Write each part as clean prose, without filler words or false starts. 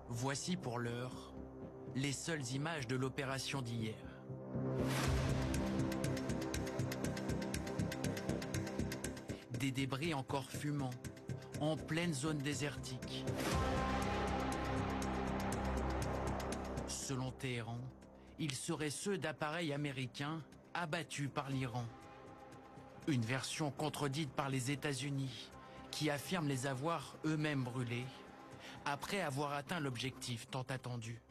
Voici pour l'heure les seules images de l'opération d'hier. Des débris encore fumants, en pleine zone désertique. Selon Téhéran, ils seraient ceux d'appareils américains abattus par l'Iran. Une version contredite par les États-Unis, qui affirment les avoir eux-mêmes brûlés, après avoir atteint l'objectif tant attendu.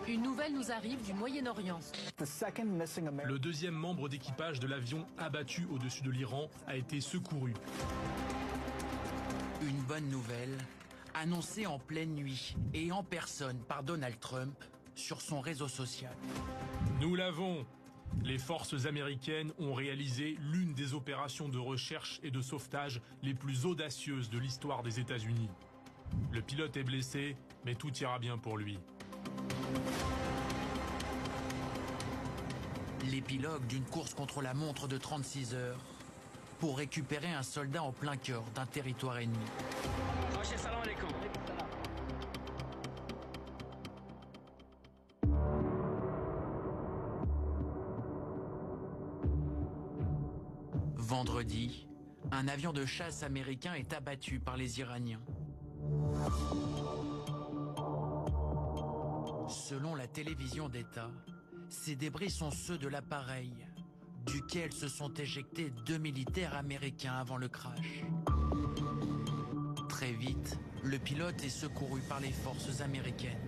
Une nouvelle nous arrive du Moyen-Orient. Le deuxième membre d'équipage de l'avion abattu au-dessus de l'Iran a été secouru. Une bonne nouvelle, annoncée en pleine nuit et en personne par Donald Trump sur son réseau social. Nous l'avons. Les forces américaines ont réalisé l'une des opérations de recherche et de sauvetage les plus audacieuses de l'histoire des États-Unis. Le pilote est blessé, mais tout ira bien pour lui. L'épilogue d'une course contre la montre de 36 heures pour récupérer un soldat en plein cœur d'un territoire ennemi. Vendredi, un avion de chasse américain est abattu par les Iraniens. Selon la télévision d'État, ces débris sont ceux de l'appareil, duquel se sont éjectés 2 militaires américains avant le crash. Très vite, le pilote est secouru par les forces américaines.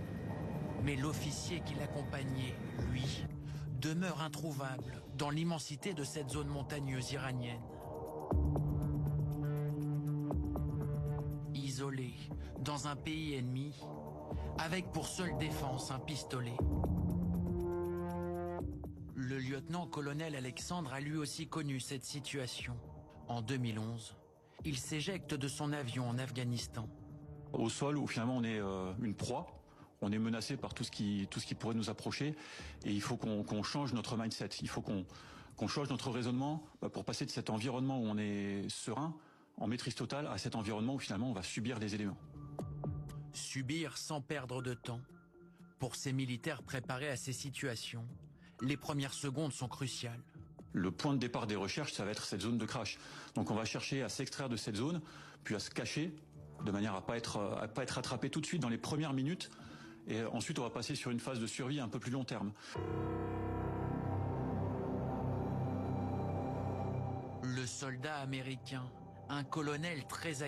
Mais l'officier qui l'accompagnait, lui, demeure introuvable dans l'immensité de cette zone montagneuse iranienne. Isolé dans un pays ennemi, avec pour seule défense un pistolet. Le lieutenant-colonel Alexandre a lui aussi connu cette situation. En 2011, il s'éjecte de son avion en Afghanistan. Au sol, où finalement on est une proie, on est menacé par tout ce qui pourrait nous approcher, et il faut qu'on change notre mindset, il faut qu'on change notre raisonnement pour passer de cet environnement où on est serein, en maîtrise totale, à cet environnement où finalement on va subir des éléments. Subir sans perdre de temps. Pour ces militaires préparés à ces situations, les premières secondes sont cruciales. Le point de départ des recherches, ça va être cette zone de crash. Donc on va chercher à s'extraire de cette zone, puis à se cacher, de manière à pas être attrapé tout de suite dans les premières minutes. Et ensuite, on va passer sur une phase de survie un peu plus long terme. Le soldat américain, un colonel très